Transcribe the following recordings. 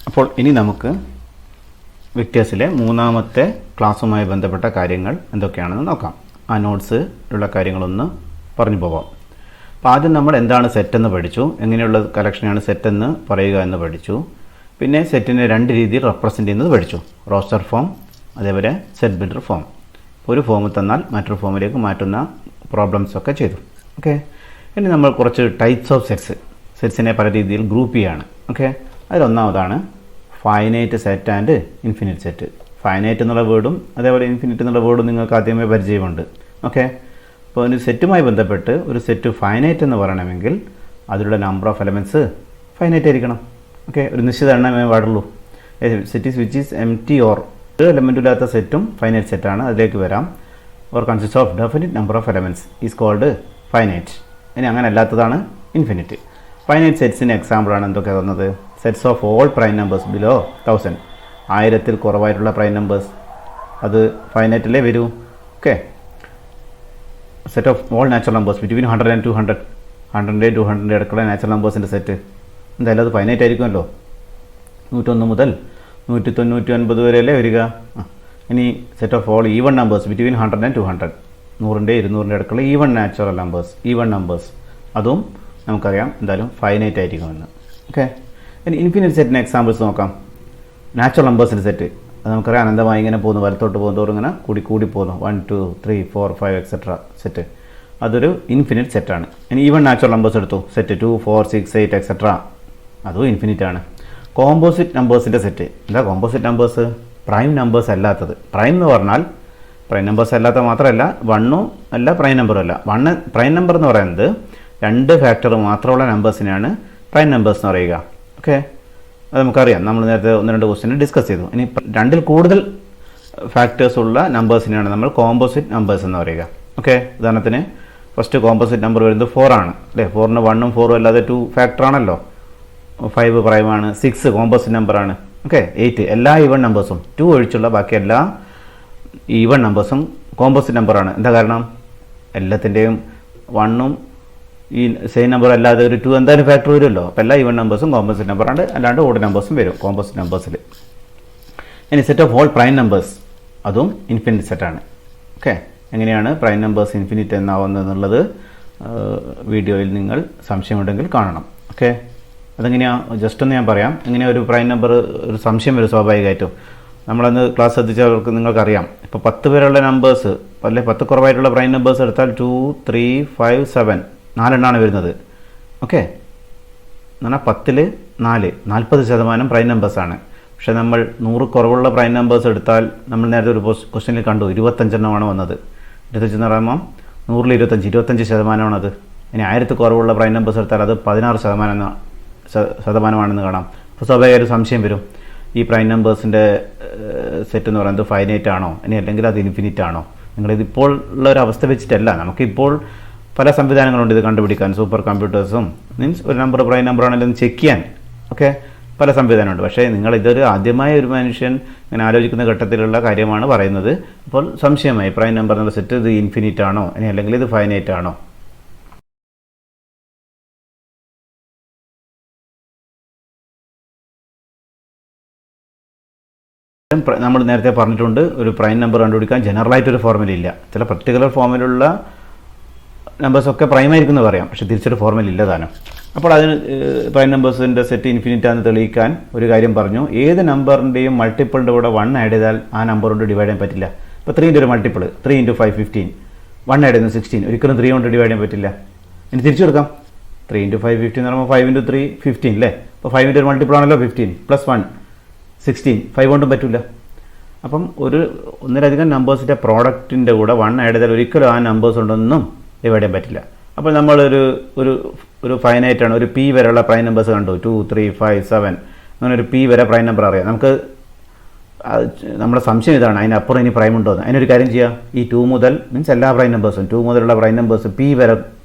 അപ്പോൾ ഇനി നമുക്ക് വെക്ടേഴ്സിലെ മൂന്നാമത്തെ ക്ലാസ്സുമായി ബന്ധപ്പെട്ട കാര്യങ്ങൾ എന്തൊക്കെയാണെന്ന് നോക്കാം. ആ നോട്ട്സ് ഉള്ള കാര്യങ്ങളൊന്ന് പറഞ്ഞു പോകാം. അപ്പോൾ ആദ്യം നമ്മൾ എന്താണ് സെറ്റ് എന്ന് പഠിച്ചു, എങ്ങനെയുള്ള കളക്ഷനാണ് സെറ്റ് എന്ന് പറയുക എന്ന് പഠിച്ചു. പിന്നെ സെറ്റിനെ രണ്ട് രീതിയിൽ റെപ്രസെൻ്റ് ചെയ്യുന്നത് പഠിച്ചു, റോസ്റ്റർ ഫോം അതേപോലെ സെറ്റ് ബിൽഡർ ഫോം. ഒരു ഫോം തന്നാൽ മറ്റൊരു ഫോമിലേക്ക് മാറ്റുന്ന പ്രോബ്ലംസൊക്കെ ചെയ്തു. ഓക്കെ, ഇനി നമ്മൾ കുറച്ച് ടൈപ്സ് ഓഫ് സെറ്റ്സിനെ പല രീതിയിൽ ഗ്രൂപ്പ് ചെയ്യുകയാണ്. ഓക്കെ, അതിലൊന്നാമതാണ് finite set and infinite set. Finite എന്നുള്ള വേർഡും അതേപോലെ ഇൻഫിനിറ്റ് എന്നുള്ള വേർഡും നിങ്ങൾക്ക് ആദ്യമേ പരിചയമുണ്ട്. ഓക്കെ, അപ്പോൾ ഒരു സെറ്റുമായി ബന്ധപ്പെട്ട് ഒരു സെറ്റ് ഫൈനൈറ്റ് എന്ന് പറയണമെങ്കിൽ അതിലുള്ള നമ്പർ ഓഫ് എലമെൻറ്റ്സ് ഫൈനൈറ്റ് ആയിരിക്കണം. ഓക്കെ, ഒരു നിശ്ചിത എണ്ണമേ പാടുള്ളൂ. Set which is empty or ഒരു എലമെൻ്റ് ഇല്ലാത്ത സെറ്റും ഫൈനൈറ്റ് സെറ്റാണ്, അതിലേക്ക് വരാം. Or consist of definite number of elements is called finite. ഇനി അങ്ങനെ അല്ലാത്തതാണ് ഇൻഫിനിറ്റ്. ഫൈനൈറ്റ് സെറ്റ്സിൻ്റെ എക്സാമ്പിളാണ് എന്തൊക്കെ വന്നത്? Sets of all prime numbers below 1000, 1000 കുറവായിട്ടുള്ള പ്രൈം നമ്പേഴ്സ്, അത് ഫൈനൈറ്റിലേ വരൂ. Okay, set of all natural numbers between 100 and 200, 100 200 ഇടയ്ക്കുള്ള നാച്ചുറൽ നമ്പേഴ്സിൻ്റെ സെറ്റ് എന്തായാലും അത് ഫൈനൈറ്റ് ആയിരിക്കുമല്ലോ. 101 മുതൽ 199 വരെയല്ലേ വരിക. ഇനി set of all even numbers between 100 and 200, 100 200 ഇടയ്ക്കുള്ള even natural numbers, even numbers, അതും നമുക്കറിയാം എന്തായാലും ഫൈനൈറ്റ് ആയിരിക്കുമെന്ന്. ഓക്കെ, ഇനി ഇൻഫിനിറ്റ് സെറ്റിന് എക്സാമ്പിൾസ് നോക്കാം. നാച്ചുറൽ നമ്പേഴ്സിൻ്റെ സെറ്റ് അത് നമുക്കറിയാം അനന്തമായി ഇങ്ങനെ പോകുന്നു, വലത്തോട്ട് പോകുന്നതോറും ഇങ്ങനെ കൂടി പോകുന്നു. 1 2 3 4 5 എക്സെട്ര സെറ്റ്, അതൊരു ഇൻഫിനിറ്റ് സെറ്റാണ്. ഇനി ഈവൺ നാച്ചുറൽ നമ്പേഴ്സ് എടുത്തു, സെറ്റ് 2 4 6 8 എക്സെട്ര, അതും ഇൻഫിനിറ്റ് ആണ്. കോമ്പോസിറ്റ് നമ്പേഴ്സിൻ്റെ സെറ്റ്, എന്താ കോമ്പോസിറ്റ് നമ്പേഴ്സ്? പ്രൈം നമ്പേഴ്സ് അല്ലാത്തത്. പ്രൈം എന്ന് പറഞ്ഞാൽ പ്രൈം നമ്പേഴ്സ് അല്ലാത്ത മാത്രമല്ല, 1 അല്ല പ്രൈം നമ്പറും അല്ല. പ്രൈം നമ്പർ എന്ന് പറയുന്നത് 2 ഫാക്ടർ മാത്രമുള്ള നമ്പേഴ്സിനെയാണ് പ്രൈം നമ്പേഴ്സ് എന്ന് പറയുക. ഓക്കെ, അത് നമുക്കറിയാം, നമ്മൾ നേരത്തെ 1-2 ക്വസ്റ്റ്യൻ ഡിസ്കസ് ചെയ്തു. ഇനി 2ൽ കൂടുതൽ ഫാക്ടേഴ്സ് ഉള്ള നമ്പേഴ്സിനെയാണ് നമ്മൾ കോമ്പോസിറ്റ് നമ്പേഴ്സ് എന്ന് പറയുക. ഓക്കെ, ഉദാഹരണത്തിന് ഫസ്റ്റ് കോമ്പോസിറ്റ് നമ്പർ വരുന്നത് 4 ആണ് അല്ലേ. 4ന് 1ഉം 4ഉം അല്ലാതെ 2 ഫാക്ടർ ആണല്ലോ. 5 പ്രൈമാണ്, 6 കോമ്പോസിറ്റ് നമ്പറാണ്. ഓക്കെ, 8 എല്ലാ ഈവൺ നമ്പേഴ്സും, 2 ഒഴിച്ചുള്ള ബാക്കി എല്ലാ ഈവൺ നമ്പേഴ്സും കോമ്പോസിറ്റ് നമ്പറാണ്. എന്താ കാരണം? എല്ലാത്തിൻ്റെയും 1ഉം ഈ സെയിം നമ്പർ അല്ലാതെ ഒരു 2 എന്തായാലും ഫാക്ടർ വരുമല്ലോ. അപ്പോൾ എല്ലാ ഈവൺ നമ്പേഴ്സും കോമ്പോസിറ്റ് നമ്പറാണ്, അല്ലാണ്ട് ഓഡ് നമ്പേഴ്സും വരും കോമ്പോസിറ്റ് നമ്പേഴ്സിൽ. ഇനി set of all prime numbers, അതും ഇൻഫിനിറ്റ് സെറ്റാണ്. ഓക്കെ, എങ്ങനെയാണ് പ്രൈം നമ്പേഴ്സ് ഇൻഫിനിറ്റ് എന്നാവുന്നതെന്നുള്ളത് വീഡിയോയിൽ നിങ്ങൾ സംശയമുണ്ടെങ്കിൽ കാണണം. ഓക്കെ, അതെങ്ങനെയാണ് ജസ്റ്റ് ഒന്ന് ഞാൻ പറയാം. എങ്ങനെയാണ് ഒരു പ്രൈം നമ്പർ ഒരു സംശയം വരും സ്വാഭാവികമായിട്ടും. നമ്മളന്ന് ക്ലാസ് ശ്രദ്ധിച്ചവർക്ക് നിങ്ങൾക്കറിയാം, ഇപ്പോൾ 10 വരെയുള്ള നമ്പേഴ്സ് അല്ലെ 10 കുറവായിട്ടുള്ള പ്രൈം നമ്പേഴ്സ് എടുത്താൽ 2 3 5 7 4 വരുന്നത്. ഓക്കെ, എന്ന് പറഞ്ഞാൽ 10ൽ 4 40% പ്രൈം നമ്പേഴ്സാണ്. പക്ഷേ നമ്മൾ 100 കുറവുള്ള പ്രൈം നമ്പേഴ്സ് എടുത്താൽ നമ്മൾ നേരത്തെ ഒരു ക്വസ്റ്റ്യനിൽ കണ്ടു 25 വന്നത്. 25 എന്ന് പറയുമ്പോൾ 100ൽ 25% ഇനി 1000 കുറവുള്ള പ്രൈം നമ്പേഴ്സ് എടുത്താൽ അത് 16% കാണാം. അപ്പോൾ സ്വാഭാവികമായൊരു സംശയം വരും, ഈ പ്രൈം നമ്പേഴ്സിൻ്റെ സെറ്റ് എന്ന് പറയുന്നത് ഫൈനൈറ്റ് ആണോ ഇനി അല്ലെങ്കിൽ അത് ഇൻഫിനിറ്റ് ആണോ? നിങ്ങളിതിപ്പോൾ ഉള്ള ഒരു അവസ്ഥ വെച്ചിട്ടല്ല, നമുക്കിപ്പോൾ പല സംവിധാനങ്ങളുണ്ട് ഇത് കണ്ടുപിടിക്കാൻ. സൂപ്പർ കമ്പ്യൂട്ടേഴ്സും മീൻസ് ഒരു നമ്പർ പ്രൈം നമ്പർ ആണെങ്കിലും ചെക്ക് ചെയ്യാൻ ഒക്കെ പല സംവിധാനമുണ്ട്. പക്ഷേ ഇതൊരു ആദ്യമായ ഒരു മനുഷ്യൻ ഇങ്ങനെ ആലോചിക്കുന്ന ഘട്ടത്തിലുള്ള കാര്യമാണ് പറയുന്നത്. അപ്പോൾ സംശയമായി, പ്രൈം നമ്പർ എന്നുള്ള സെറ്റ് ഇത് ഇൻഫിനിറ്റ് ആണോ ഇനി അല്ലെങ്കിൽ ഇത് ഫൈനൈറ്റ് ആണോ? നമ്മൾ നേരത്തെ പറഞ്ഞിട്ടുണ്ട്, ഒരു പ്രൈം നമ്പർ കണ്ടുപിടിക്കാൻ ജനറലായിട്ടൊരു ഫോർമുല ഇല്ല. ചില പർട്ടിക്കുലർ ഫോമിലുള്ള നമ്പേഴ്സൊക്കെ പ്രൈം ആയിരിക്കും എന്ന് പറയാം, പക്ഷേ തിരിച്ചൊരു ഫോർമുല ഇല്ല താനും. അപ്പോൾ അതിന് പ്രൈം നമ്പേഴ്സിൻ്റെ സെറ്റ് ഇൻഫിനിറ്റ് ആണെന്ന് തെളിയിക്കാൻ ഒരു കാര്യം പറഞ്ഞു. ഏത് നമ്പറിൻ്റെയും മൾട്ടിപ്പിളിൻ്റെ കൂടെ 1 ആഡ് ചെയ്താൽ ആ നമ്പർ കൊണ്ട് ഡിവൈഡ് ചെയ്യാൻ പറ്റില്ല. ഇപ്പോൾ 3ൻ്റെ ഒരു മൾട്ടിപ്പിൾ 3 × 5 15, 1 ആഡ് ചെയ്യുന്നത് 16, ഒരിക്കലും 3 കൊണ്ട് ഡിവൈഡ് ചെയ്യാൻ പറ്റില്ല. ഇനി തിരിച്ചു കൊടുക്കാം, 3 × 5 15 എന്ന് പറയുമ്പോൾ 5 × 3 15 അല്ലേ. അപ്പോൾ 5ൻ്റെ ഒരു മൾട്ടിപ്പിൾ ആണല്ലോ 15 + 1 16, 5 കൊണ്ടും പറ്റില്ല. അപ്പം ഒന്നിലധികം നമ്പേഴ്സിൻ്റെ പ്രോഡക്റ്റിൻ്റെ കൂടെ 1 ആഡ് ചെയ്താൽ ഒരിക്കലും ആ നമ്പേഴ്സ് കൊണ്ടൊന്നും ഡിവൈഡ് ചെയ്യാൻ പറ്റില്ല. അപ്പോൾ നമ്മളൊരു ഫൈനൈറ്റാണ്, ഒരു പി വരെയുള്ള പ്രൈം നമ്പേഴ്സ് കണ്ടു, 2 3 5 7 അങ്ങനെ ഒരു പി വരെ പ്രൈം നമ്പർ അറിയാം. നമുക്ക് നമ്മുടെ സംശയം ഇതാണ്, അതിനപ്പുറം ഇനി പ്രൈം ഉണ്ടോ എന്ന്. അതിനൊരു കാര്യം ചെയ്യാം, ഈ 2 മുതൽ മീൻസ് എല്ലാ പ്രൈം നമ്പേഴ്സും 2 മുതലുള്ള പ്രൈം നമ്പേഴ്സ് പി വരെ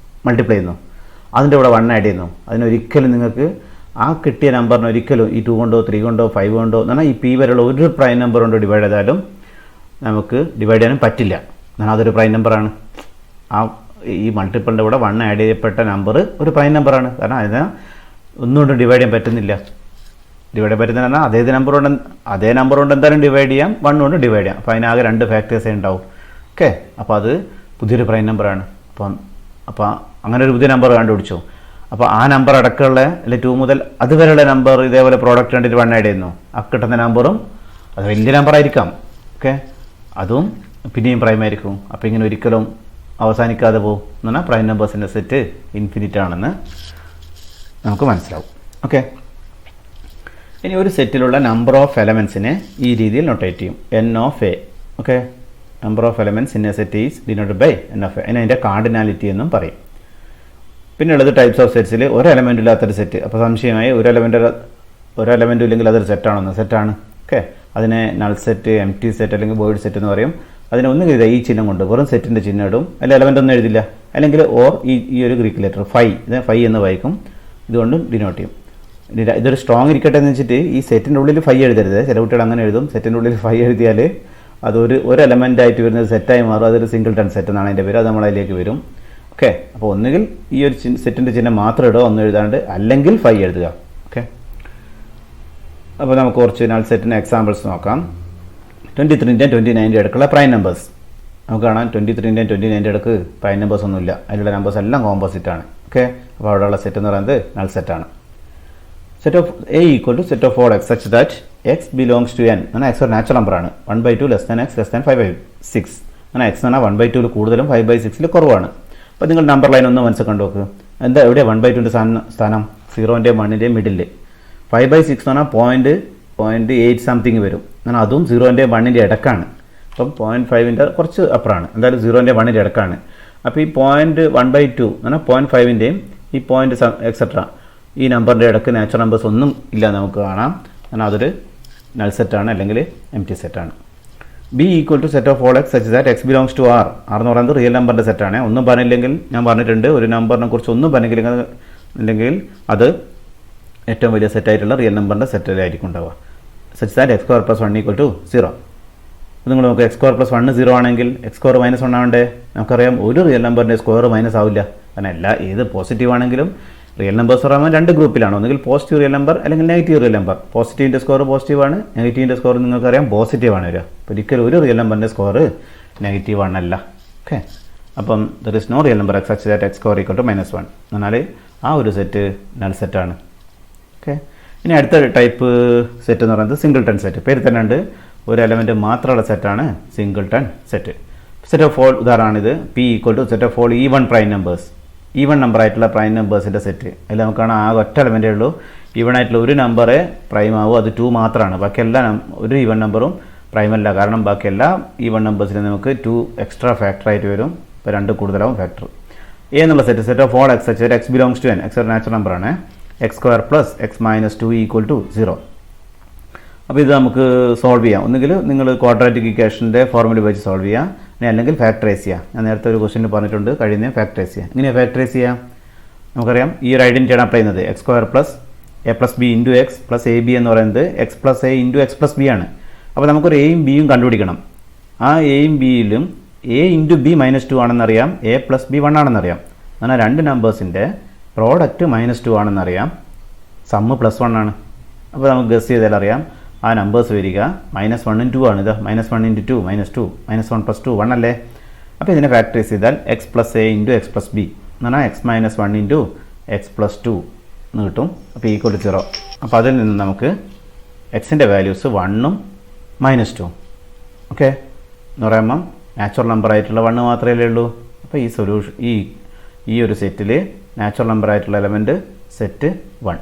മൾട്ടിപ്ലൈ ചെയ്യുന്നു, അതിൻ്റെ കൂടെ 1 ആഡ് ചെയ്യുന്നു. അതിനൊരിക്കലും നിങ്ങൾക്ക് ആ കിട്ടിയ നമ്പറിന് ഒരിക്കലും ഈ 2 കൊണ്ടോ 3 കൊണ്ടോ 5 കൊണ്ടോ എന്ന് പറഞ്ഞാൽ ഈ പി വരെയുള്ള ഒരു പ്രൈം നമ്പർ കൊണ്ട് ഡിവൈഡ് ചെയ്താലും നമുക്ക് ഡിവൈഡ് ചെയ്യാനും പറ്റില്ല. എന്നാൽ അതൊരു പ്രൈം നമ്പറാണ്. ഈ മൾട്ടിപ്പിളിൻ്റെ കൂടെ 1 ആഡ് ചെയ്യപ്പെട്ട നമ്പർ ഒരു പ്രൈം നമ്പറാണ്. കാരണം അതിനെ ഒന്നുകൊണ്ടും ഡിവൈഡ് ചെയ്യാൻ പറ്റുന്നില്ല. ഡിവൈഡ് പറ്റുന്ന പറഞ്ഞാൽ അതേ നമ്പർ കൊണ്ട് എന്തായാലും ഡിവൈഡ് ചെയ്യാം, 1 കൊണ്ട് ഡിവൈഡ് ചെയ്യാം. അപ്പോൾ അതിനാകെ 2 ഫാക്ടേഴ്സേ ഉണ്ടാവും. ഓക്കെ, അപ്പോൾ അത് പുതിയൊരു പ്രൈം നമ്പറാണ്. അപ്പോൾ അങ്ങനെ ഒരു പുതിയ നമ്പർ കണ്ടുപിടിച്ചു. അപ്പോൾ ആ നമ്പർ അടക്കമുള്ള അല്ലെ 2 മുതൽ അതുവരെയുള്ള നമ്പർ ഇതേപോലെ പ്രോഡക്റ്റ് കണ്ടിട്ട് 1 ആഡ് ചെയ്യുന്നു. ആ കിട്ടുന്ന നമ്പറും അത് വലിയ നമ്പറായിരിക്കാം. ഓക്കെ, അതും പിന്നെയും പ്രൈം ആയിരിക്കും. അപ്പോൾ ഇങ്ങനെ ഒരിക്കലും അവസാനിക്കാതെ പോകും എന്ന് പറഞ്ഞാൽ പ്രൈം നമ്പേഴ്സിൻ്റെ സെറ്റ് ഇൻഫിനിറ്റ് ആണെന്ന് നമുക്ക് മനസ്സിലാവും. ഓക്കെ, ഇനി ഒരു സെറ്റിലുള്ള നമ്പർ ഓഫ് എലമെൻസിനെ ഈ രീതിയിൽ നൊട്ടേറ്റ് ചെയ്യും. n of A. Okay, number of elements in a set is denoted by n of A. അതിൻ്റെ കാർഡിനാലിറ്റി എന്നും പറയും. പിന്നെയുള്ളത് ടൈപ്സ് ഓഫ് സെറ്റ്സിൽ ഒരു എലമെൻ്റ് ഇല്ലാത്തൊരു സെറ്റ്. അപ്പോൾ സംശയമായി ഒരു എലമെൻറ്റും ഇല്ലെങ്കിൽ അതൊരു സെറ്റാണെന്ന്. സെറ്റാണ്. ഓക്കെ, അതിനെ null set, M T set അല്ലെങ്കിൽ വോയിഡ് സെറ്റ് എന്ന് പറയും. അതിനെ ഒന്നും എഴുതുക ഈ ചിഹ്നം കൊണ്ട്, വെറും സെറ്റിൻ്റെ ചിഹ്നം ഇടും, അല്ലെങ്കിൽ എലമെൻ്റ് ഒന്നും എഴുതില്ല. അല്ലെങ്കിൽ ഓർ ഈ ഒരു ഗ്രീക്ക് ലെറ്റർ ഫൈ എന്ന് വായിക്കും, ഇതുകൊണ്ട് ഡിനോട്ട് ചെയ്യും. ഇതൊരു സ്ട്രോങ് ഇരിക്കട്ടെ എന്ന് വെച്ചിട്ട് ഈ സെറ്റിൻ്റെ ഉള്ളിൽ 5 എഴുതരുത്. ചില കുട്ടികൾ അങ്ങനെ എഴുതും. സെറ്റിൻ്റെ ഉള്ളിൽ 5 എഴുതിയാൽ ഒരു എലമെൻ്റ് ആയിട്ട് വരുന്നത് സെറ്റായി മാറും. അതൊരു സിംഗിൾട്ടൺ സെറ്റ് എന്നാണ് അതിൻ്റെ പേര്. അത് നമ്മളതിലേക്ക് വരും. ഓക്കെ, അപ്പോൾ ഒന്നുകിൽ ഈ ഒരു സെറ്റിൻ്റെ ചിഹ്നം മാത്രം ഇടുക, ഒന്നും എഴുതാണ്ട്, അല്ലെങ്കിൽ 5 എഴുതുക. ഓക്കെ, അപ്പോൾ നമുക്ക് കുറച്ച് നൾ സെറ്റിന് എക്സാമ്പിൾസ് നോക്കാം. 23ൻ്റെയും 29ൻ്റെയും ഇടയ്ക്കുള്ള പ്രൈം നമ്പേഴ്സ് നമുക്ക് കാണാം. 23ൻ്റെയും 29ൻ്റെ ഇടയ്ക്ക് പ്രൈം നമ്പേഴ്സ് ഒന്നുമില്ല. അതിലുള്ള നമ്പേഴ്സ് എല്ലാം കോമ്പോസിറ്റ് ആണ്. ഓക്കെ, അപ്പോൾ അവിടെയുള്ള സെറ്റ് എന്ന് പറയുന്നത് നൾ സെറ്റാണ്. Set of A equal to set of all x such that x belongs to N എന്നാൽ എക്സ് ഒരു നാച്ചുറൽ നമ്പറാണ്. 1/2 less than x less than 5/6 എന്നാൽ എക്സ് എന്ന് പറഞ്ഞാൽ 1/2 കൂടുതലും 5/6 കുറവാണ്. അപ്പോൾ നിങ്ങൾ നമ്പർ ലൈൻ ഒന്ന് മനസ്സിൽ കണ്ടു നോക്ക്. എന്താ എവിടെയാണ് 1/2ൻ്റെ സ്ഥാനം? 0ൻ്റെയും 1ൻ്റെയും മിഡിൽ. 5/6 എന്ന് പറഞ്ഞാൽ 0.8 സംതിങ് വരും. എന്നാൽ അതും 0ൻ്റെയും 1ൻ്റെയും ഇടക്കാണ്. അപ്പം 0.5ൻ്റെ കുറച്ച് അപ്പുറമാണ്. എന്തായാലും 0ൻ്റെയും 1ൻ്റെയും ഇടക്കാണ്. അപ്പോൾ ഈ 0.1/2 എന്നാൽ 0.5ൻ്റെയും ഈ പോയിന്റ് എക്സെട്ര ഈ നമ്പറിൻ്റെ ഇടയ്ക്ക് നാച്ചുറൽ നമ്പേഴ്സ് ഒന്നും ഇല്ല നമുക്ക് കാണാം. എന്നാൽ അതൊരു നൾ സെറ്റാണ്, അല്ലെങ്കിൽ എം ടി സെറ്റാണ്. B equal to set of all x such that x belongs to R. R എന്ന് പറയുന്നത് റിയൽ നമ്പറിൻ്റെ സെറ്റാണ്. ഒന്നും പറഞ്ഞില്ലെങ്കിൽ ഞാൻ പറഞ്ഞിട്ടുണ്ട്, ഒരു നമ്പറിനെ കുറിച്ച് ഒന്നും പറഞ്ഞില്ലെങ്കിൽ അത് ഏറ്റവും വലിയ സെറ്റായിട്ടുള്ള റിയൽ നമ്പറിൻ്റെ സെറ്റിലായിരിക്കും ഉണ്ടാവുക. Such that x square plus 1 equal to 0. നിങ്ങൾ നോക്കുക, എക്സ് സ്ക്വയർ പ്ലസ് 1 0 ആണെങ്കിൽ എക്സ് സ്ക്വയർ -1 ആവണ്ടേ? നമുക്കറിയാം ഒരു റിയൽ നമ്പറിൻ്റെ സ്ക്വയർ മൈനസ് ആവില്ല. കാരണം ഏത് പോസിറ്റീവ് ആണെങ്കിലും റിയൽ നമ്പേഴ്സ് പറയുമ്പോൾ 2 ഗ്രൂപ്പിലാണ്. ഒന്നുകിൽ പോസിറ്റീവ് റിയൽ നമ്പർ അല്ലെങ്കിൽ നെഗറ്റീവ് റിയൽ നമ്പർ. പോസിറ്റീവിൻ്റെ സ്കോർ പോസിറ്റീവാണ്, നെഗറ്റീവിൻ്റെ സ്കോർ നിങ്ങൾക്കറിയാം പോസിറ്റീവാണ് വരിക. ഒരിക്കലും ഒരു റിയൽ നമ്പറിൻ്റെ സ്കോർ നെഗറ്റീവ് ആണല്ല. ഓക്കെ, അപ്പം there is no real number x such that x square equal to -1 എന്നാൽ ആ ഒരു സെറ്റ് നൾ സെറ്റാണ്. ഓക്കെ, ഇനി അടുത്ത ടൈപ്പ് സെറ്റ് എന്ന് പറയുന്നത് സിംഗിൾട്ടൺ സെറ്റ്. പേര് തന്നെ ഉണ്ട്, ഒരു എലമെൻറ്റ് മാത്രമുള്ള സെറ്റാണ് singleton set. Set of all ഉദാഹരണമാണിത്. P equal to set of all even prime numbers. Even number ആയിട്ടുള്ള പ്രൈം നമ്പേഴ്സിൻ്റെ സെറ്റ്. അതിൽ നമുക്ക് കാണാം ആ ഒറ്റ എലമെൻറ്റേ ഉള്ളൂ. ഈവൺ ആയിട്ടുള്ള ഒരു നമ്പറേ പ്രൈം ആവും, അത് 2 മാത്രമാണ്. ബാക്കിയെല്ലാം ഒരു ഈവൺ നമ്പറും പ്രൈം അല്ല. കാരണം ബാക്കിയെല്ലാ ഈവൺ നമ്പേഴ്സിനും നമുക്ക് 2 എക്സ്ട്രാ ഫാക്ടർ ആയിട്ട് വരും. ഇപ്പോൾ 2 കൂടുതലാവും ഫാക്ടർ. എ എന്നുള്ള set of all x such that x belongs to N. X ഒരു നാച്ചുറൽ നമ്പറാണ്. X square plus x minus 2 equal to 0. അപ്പോൾ ഇത് നമുക്ക് സോൾവ് ചെയ്യാം. ഒന്നുകിൽ നിങ്ങൾ ക്വാഡ്രാറ്റിക് ഇക്വേഷൻ്റെ ഫോർമുല വെച്ച് സോൾവ് ചെയ്യാം, അല്ലെങ്കിൽ ഫാക്ടറൈസ് ചെയ്യാം. ഞാൻ നേരത്തെ ഒരു ക്വസ്റ്റ്യൻ പറഞ്ഞിട്ടുണ്ട്, കഴിയുന്ന ഫാക്ടറൈസ് ചെയ്യാം. ഇങ്ങനെ ഫാക്ടറൈസ് ചെയ്യാം. നമുക്കറിയാം ഈ ഒരു ഐഡൻറ്റിറ്റിയാണ് അപ്ലൈ ചെയ്യുന്നത്. X square plus a plus b into x plus a b എന്ന് പറയുന്നത് x plus a into x plus b ആണ്. അപ്പോൾ നമുക്കൊരു എയും ബിയും കണ്ടുപിടിക്കണം. ആ എയും ബിയിലും എ ഇൻറ്റു ബി -2 ആണെന്നറിയാം, എ പ്ലസ് ബി 1 ആണെന്നറിയാം. എന്നാൽ 2 നമ്പേഴ്സിൻ്റെ പ്രോഡക്റ്റ് -2 ആണെന്നറിയാം, സമ്മ് +1 ആണ്. അപ്പോൾ നമുക്ക് ഗസ് ചെയ്താൽ അറിയാം ആ നമ്പേഴ്സ് വരിക -1 2 ആണ്. ഇത് -1 × 2 -2 -1 + 2 1 അല്ലേ? അപ്പോൾ ഇതിനെ ഫാക്ടറൈസ് ചെയ്താൽ X plus a into x plus B എന്ന് പറഞ്ഞാൽ എക്സ് -1 ഇൻറ്റു എക്സ് പ്ലസ് 2 എന്ന് കിട്ടും. അപ്പോൾ ഈക്വൽ ടു 0. അപ്പോൾ അതിൽ നിന്ന് നമുക്ക് എക്സിൻ്റെ വാല്യൂസ് 1ഉം -2. ഓക്കെ, എന്ന് പറയുമ്പം നാച്ചുറൽ നമ്പർ ആയിട്ടുള്ള 1 മാത്രമേ ഉള്ളൂ. അപ്പോൾ ഈ ഒരു സെറ്റിൽ നാച്ചുറൽ നമ്പർ ആയിട്ടുള്ള എലമെൻറ്റ് സെറ്റ് 1.